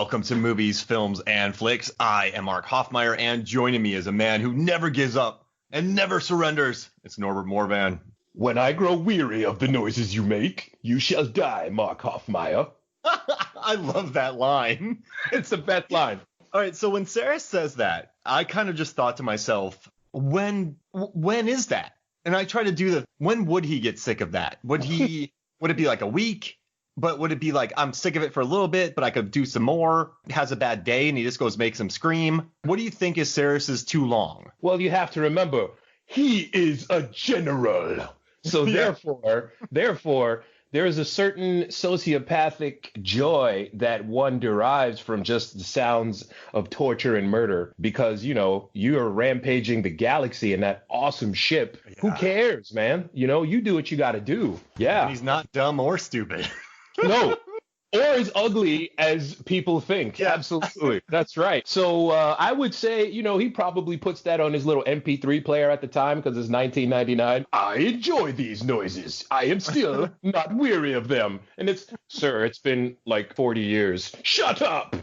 Welcome to Movies, Films, and Flicks. I am Mark Hoffmeyer, and joining me is a man who never gives up and never surrenders. It's Norbert Morvan. When I grow weary of the noises you make, you shall die, Mark Hoffmeyer. I love that line. It's the best line. All right, so when Sarah says that, I kind of just thought to myself, when is that? And I try to do when would he get sick of that? Would it be like a week? But would it be like, I'm sick of it for a little bit, but I could do some more? Has a bad day and he just goes makes him scream. What do you think is Sarris's too long? Well, you have to remember, he is a general. So therefore, there is a certain sociopathic joy that one derives from just the sounds of torture and murder because, you know, you are rampaging the galaxy in that awesome ship. Yeah. Who cares, man? You know, you do what you got to do. Yeah. And he's not dumb or stupid. No. Or as ugly as people think. Yeah. Absolutely. That's right. So I would say, you know, he probably puts that on his little MP3 player at the time because it's 1999. I enjoy these noises. I am still not weary of them. And it's been like 40 years. Shut up.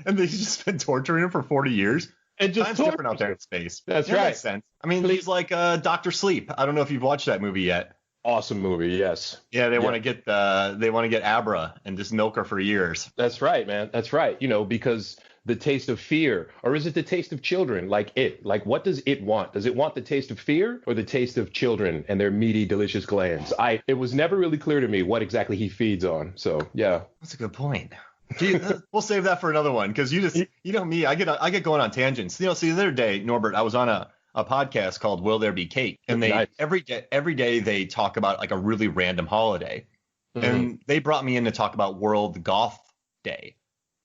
And they've just been torturing him for 40 years. And just Time's different out there in space. That's right. That makes sense. I mean, he's like Dr. Sleep. I don't know if you've watched that movie yet. Awesome movie, yes. Yeah, they want to get Abra and just milk her for years. That's right, man. That's right. You know, because the taste of fear, or is it the taste of children? Like what does it want? Does it want the taste of fear or the taste of children and their meaty, delicious glands? It was never really clear to me what exactly he feeds on. So yeah, that's a good point. We'll save that for another one because you know me, I get going on tangents. You know, see the other day, Norbert, I was on a podcast called Will There Be Cake? And they every day they talk about like a really random holiday. Mm-hmm. And they brought me in to talk about World Goth Day.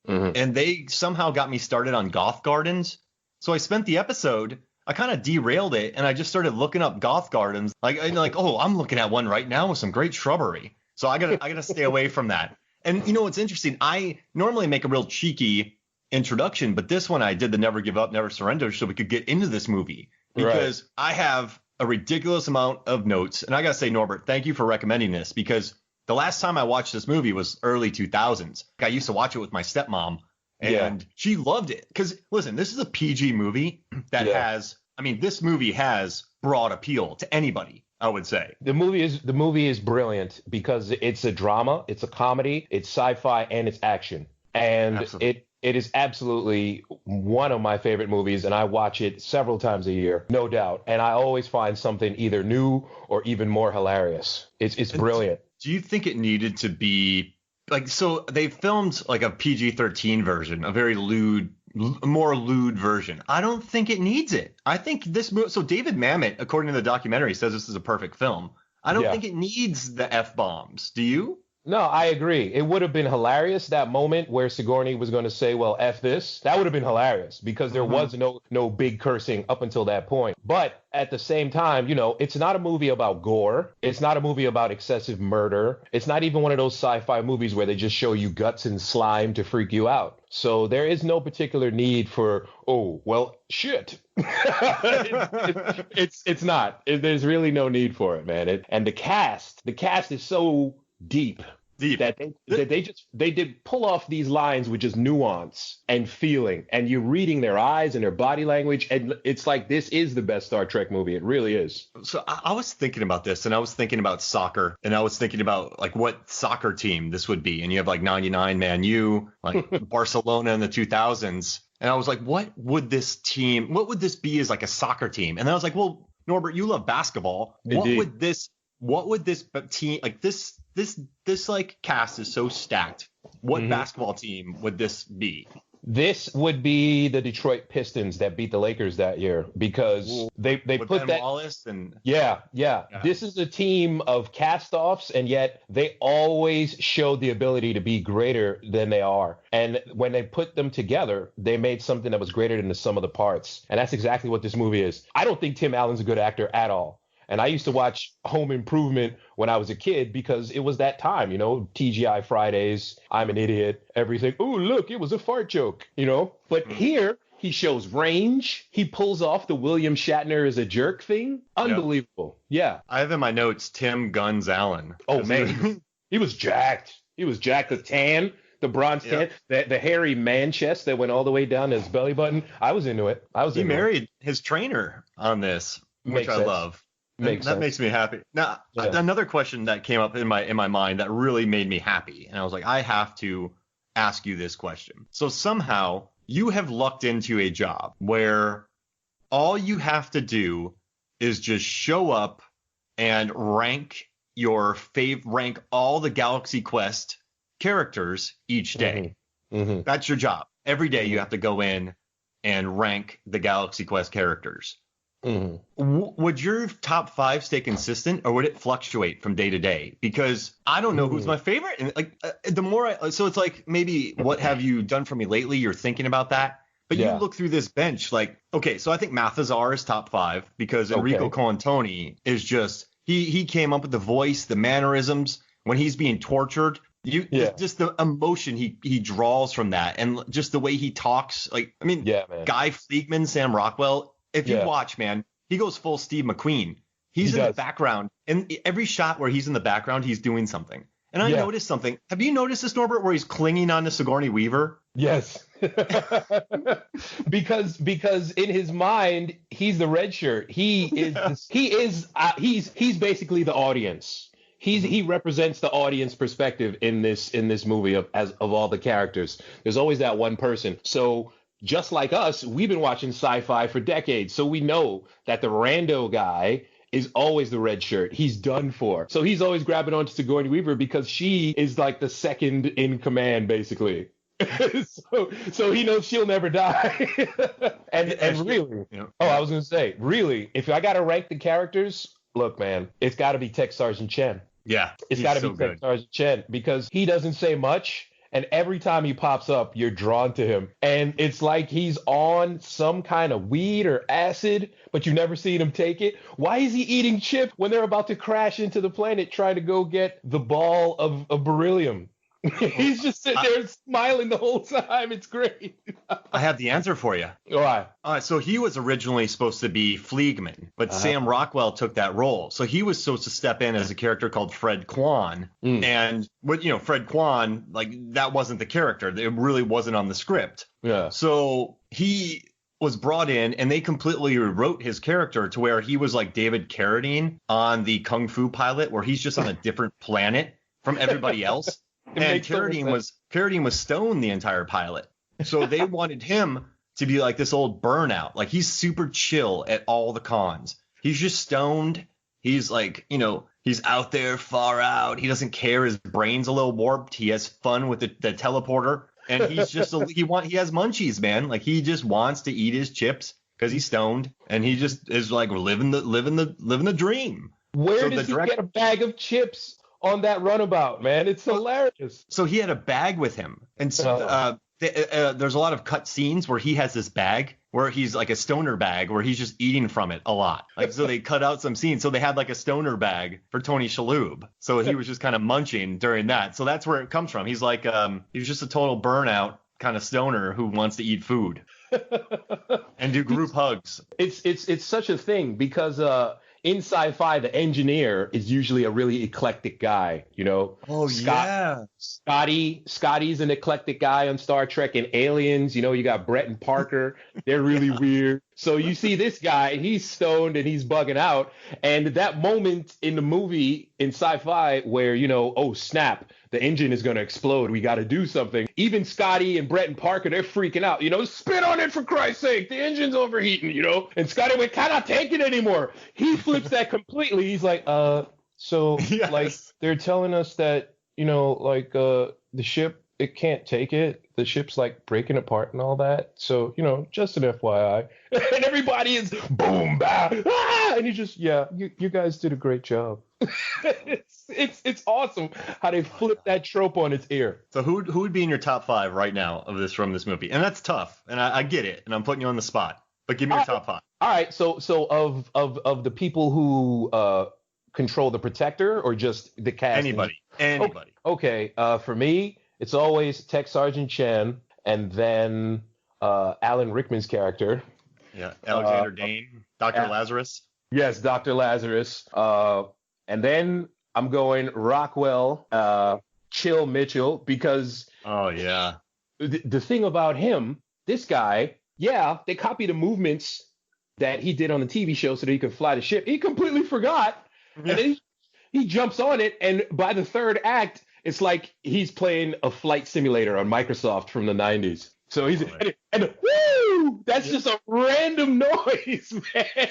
Mm-hmm. And they somehow got me started on goth gardens. So I spent the episode, I kind of derailed it and I just started looking up goth gardens. Oh, I'm looking at one right now with some great shrubbery. So I gotta stay away from that. And you know what's interesting? I normally make a real cheeky introduction, but this one I did the never give up, never surrender so we could get into this movie. Because I have a ridiculous amount of notes. And I got to say, Norbert, thank you for recommending this because the last time I watched this movie was early 2000s. I used to watch it with my stepmom and she loved it. Because, listen, this is a PG movie that this movie has broad appeal to anybody, I would say. The movie is brilliant because it's a drama, it's a comedy, it's sci-fi, and it's action. And Absolutely. It is absolutely one of my favorite movies, and I watch it several times a year, no doubt. And I always find something either new or even more hilarious. It's brilliant. Do you think it needed to be like, so they filmed like a PG-13 version, a very more lewd version. I don't think it needs it. I think this movie, so David Mamet, according to the documentary, says this is a perfect film. I don't think it needs the F-bombs. Do you? No, I agree. It would have been hilarious, that moment where Sigourney was going to say, well, F this. That would have been hilarious because there was no big cursing up until that point. But at the same time, you know, it's not a movie about gore. It's not a movie about excessive murder. It's not even one of those sci-fi movies where they just show you guts and slime to freak you out. So there is no particular need for, oh, well, shit. It's not. There's really no need for it, man. And the cast is so deep. That they did pull off these lines with just nuance and feeling, and you're reading their eyes and their body language, and it's like this is the best Star Trek movie. It really is. So I was thinking about this, and I was thinking about soccer, and I was thinking about like what soccer team this would be, and you have like 99 Man U, like Barcelona in the 2000s, and I was like, what would this be as like a soccer team? And then I was like, well, Norbert, you love basketball. Indeed. What would this team like this like cast is so stacked. What basketball team would this be? This would be the Detroit Pistons that beat the Lakers that year because they put Ben that Wallace and yeah. This is a team of cast-offs, and yet they always showed the ability to be greater than they are. And when they put them together, they made something that was greater than the sum of the parts. And that's exactly what this movie is. I don't think Tim Allen's a good actor at all. And I used to watch Home Improvement when I was a kid because it was that time, you know, TGI Fridays, I'm an idiot, everything. Oh, look, it was a fart joke, you know. But here he shows range. He pulls off the William Shatner is a jerk thing. Unbelievable. Yeah. I have in my notes Tim Guns Allen. Oh, man. He was jacked. He was jacked. The tan, The bronze tan, the hairy man chest that went all the way down his belly button. I was into it. He married his trainer on this, which I love. That makes me happy. Now, another question that came up in my mind that really made me happy, and I was like, I have to ask you this question. So somehow you have lucked into a job where all you have to do is just show up and rank all the Galaxy Quest characters each day. Mm-hmm. That's your job. Every day you have to go in and rank the Galaxy Quest characters. Mm-hmm. Would your top 5 stay consistent, or would it fluctuate from day to day? Because I don't know who's my favorite. And the more so it's like, maybe what have you done for me lately? You're thinking about that. But you look through this bench, like, okay, so I think Mathazar is top 5 because Enrico Colantoni is just, he came up with the voice, the mannerisms when he's being tortured. Just the emotion he draws from that, and just the way he talks. Like, I mean, Guy Fleegman, Sam Rockwell. If you watch, man, he goes full Steve McQueen. He's in the background, and every shot where he's in the background, he's doing something. And I noticed something. Have you noticed this, Norbert, where he's clinging on to Sigourney Weaver? Yes. because in his mind, he's the red shirt. He's basically the audience. He represents the audience perspective in this movie of all the characters. There's always that one person. So just like us, we've been watching sci-fi for decades, so we know that the rando guy is always the red shirt. He's done for. So he's always grabbing onto Sigourney Weaver because she is like the second in command, basically. so he knows she'll never die. and really, I was gonna say, really, if I gotta rank the characters, look, man, it's got to be Tech Sergeant Chen. Yeah, it's got to be Tech Sergeant Chen, because he doesn't say much. And every time he pops up, you're drawn to him. And it's like he's on some kind of weed or acid, but you've never seen him take it. Why is he eating chips when they're about to crash into the planet trying to go get the ball of beryllium? He's just sitting there smiling the whole time. It's great. I have the answer for you. All right. So he was originally supposed to be Fleegman, but Sam Rockwell took that role. So he was supposed to step in as a character called Fred Kwan. And Fred Kwan, like, that wasn't the character. It really wasn't on the script. Yeah. So he was brought in, and they completely rewrote his character to where he was like David Carradine on the Kung Fu Pilot, where he's just on a different planet from everybody else. And Carradine was stoned the entire pilot. So they wanted him to be like this old burnout. Like, he's super chill at all the cons. He's just stoned. He's like, he's out there far out. He doesn't care. His brain's a little warped. He has fun with the teleporter. And he's just he has munchies, man. Like, he just wants to eat his chips because he's stoned, and he just is like living the dream. Where does he get a bag of chips on that runabout, man? It's hilarious. So he had a bag with him, and so there's a lot of cut scenes where he has this bag where he's like a stoner bag where he's just eating from it a lot. Like, so they cut out some scenes, so they had like a stoner bag for Tony Shalhoub, so he was just kind of munching during that. So that's where it comes from. He's like he's just a total burnout kind of stoner who wants to eat food and do group hugs. It's such a thing because in sci-fi, the engineer is usually a really eclectic guy, Oh, yeah. Scotty's an eclectic guy on Star Trek and Aliens. You got Brett and Parker. They're really weird. So you see this guy, he's stoned and he's bugging out. And that moment in the movie in sci-fi where, oh, snap, the engine is going to explode. We got to do something. Even Scotty and Brett and Parker, they're freaking out. Spit on it, for Christ's sake. The engine's overheating, And Scotty went, cannot take it anymore. He flips that completely. He's like, so, yes. Like, they're telling us that, the ship, it can't take it. The ship's like breaking apart and all that. So, just an FYI. And everybody is boom, bah, ah! And you just, you guys did a great job. It's awesome how they flip that trope on its ear. So who would be in your top 5 right now from this movie? And that's tough. And I get it. And I'm putting you on the spot. But give me your top 5. All right. So of the people who control the Protector, or just the cast? Anybody. Okay. For me, it's always Tech Sergeant Chen, and then Alan Rickman's character. Yeah, Alexander Dane, Dr. Lazarus. Yes, Dr. Lazarus. And then I'm going Rockwell, Chill Mitchell, because oh yeah, the thing about him, this guy, yeah, they copied the movements that he did on the TV show so that he could fly the ship. He completely forgot, yeah. and then he jumps on it, and by the third act, it's like he's playing a flight simulator on Microsoft from the 90s. So he's and woo! That's just a random noise, man.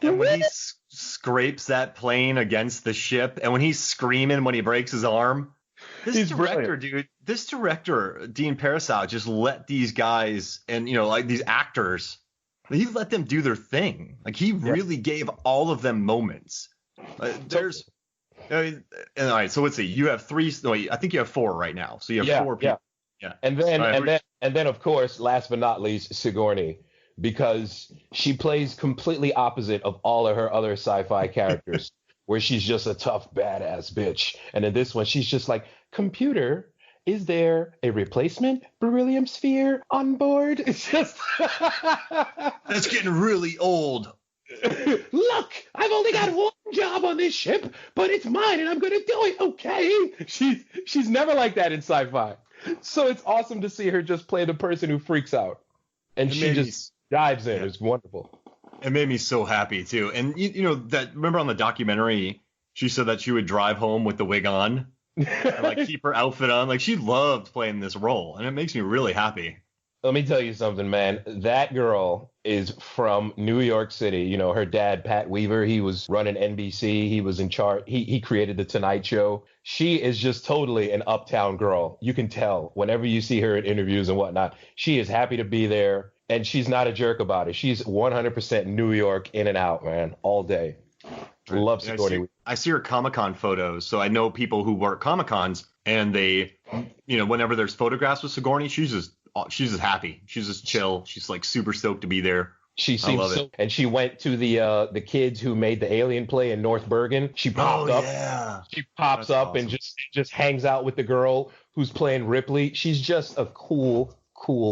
And when he scrapes that plane against the ship, and when he's screaming when he breaks his arm, this director, Dean Parisot, just let these guys and like these actors, he let them do their thing. Like he really gave all of them moments. All right, so let's see. You have three. No, I think you have four right now. So you have four people. Yeah. And then of course, last but not least, Sigourney, because she plays completely opposite of all of her other sci-fi characters, where she's just a tough badass bitch, and in this one, she's just like, computer, is there a replacement beryllium sphere on board? It's just that's getting really old. Look, I've only got one job on this ship, but it's mine and I'm gonna do it, okay? She's never like that in sci-fi. So it's awesome to see her just play the person who freaks out. And she just dives in. It's wonderful. It made me so happy too. And that, remember on the documentary, she said that she would drive home with the wig on and like keep her outfit on. Like she loved playing this role, and it makes me really happy. Let me tell you something, man. That girl is from New York City. Her dad, Pat Weaver, he was running NBC. He was in charge. He created The Tonight Show. She is just totally an uptown girl. You can tell whenever you see her in interviews and whatnot. She is happy to be there, and she's not a jerk about it. She's 100% New York in and out, man, all day. Love Sigourney. I see her Comic-Con photos, so I know people who work Comic-Cons, and they, whenever there's photographs with Sigourney, she's just happy. She's just chill. She's like super stoked to be there. She seems so, and she went to the kids who made the Alien play in North Bergen. She popped up. Yeah. She pops up awesome. And just hangs out with the girl who's playing Ripley. She's just a cool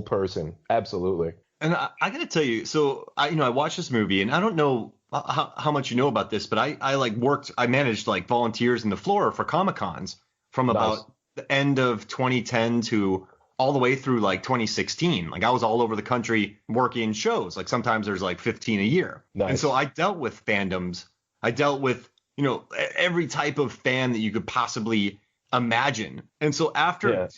person. Absolutely. And I got to tell you, so I watched this movie, and I don't know how much you know about this, but I managed like volunteers in the floor for Comic-Cons from about the end of 2010 to all the way through like 2016. Like I was all over the country working shows. Like sometimes there's like 15 a year. Nice. And so I dealt with fandoms. I dealt with, every type of fan that you could possibly imagine. And so after,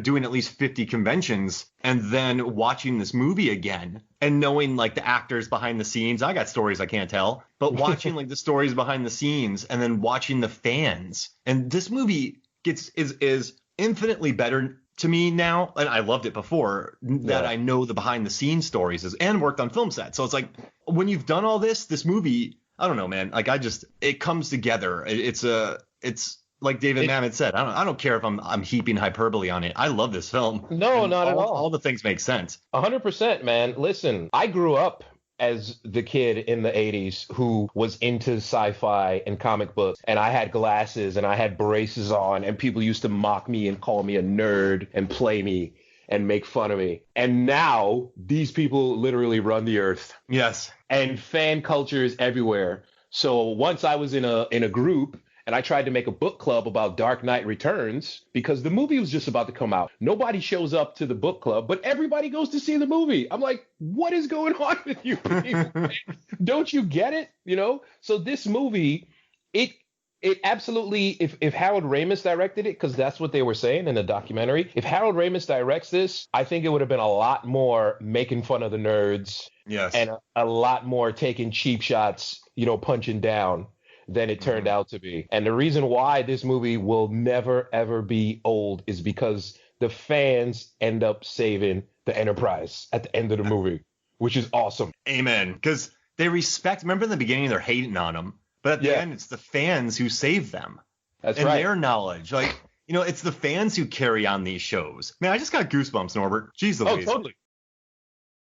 doing at least 50 conventions and then watching this movie again and knowing like the actors behind the scenes, I got stories I can't tell, but watching like the stories behind the scenes and then watching the fans, and this movie is infinitely better to me now, and I loved it before, that I know the behind the scenes stories and worked on film sets. So it's like when you've done all this movie, I don't know, man. Like it comes together. It's like David Mamet said. I don't care if I'm heaping hyperbole on it. I love this film. No, not at all. All the things make sense. 100%, man. Listen, I grew up as the kid in the 80s who was into sci-fi and comic books, and I had glasses and I had braces on, and people used to mock me and call me a nerd and play me and make fun of me. And now these people literally run the earth. Yes. And fan culture is everywhere. So once I was in a group, and I tried to make a book club about Dark Knight Returns because the movie was just about to come out. Nobody shows up to the book club, but everybody goes to see the movie. I'm like, what is going on with you people? Don't you get it? So this movie, it absolutely, if Harold Ramis directed it, because that's what they were saying in the documentary, if Harold Ramis directs this, I think it would have been a lot more making fun of the nerds. Yes. And a lot more taking cheap shots, punching down than it turned out to be. And the reason why this movie will never, ever be old is because the fans end up saving the Enterprise at the end of the movie, which is awesome. Amen. Because they remember in the beginning, they're hating on them, but at the end, it's the fans who save them. That's and right. Their knowledge. Like, it's the fans who carry on these shows. Man, I just got goosebumps, Norbert. Jeez Louise. Oh, totally.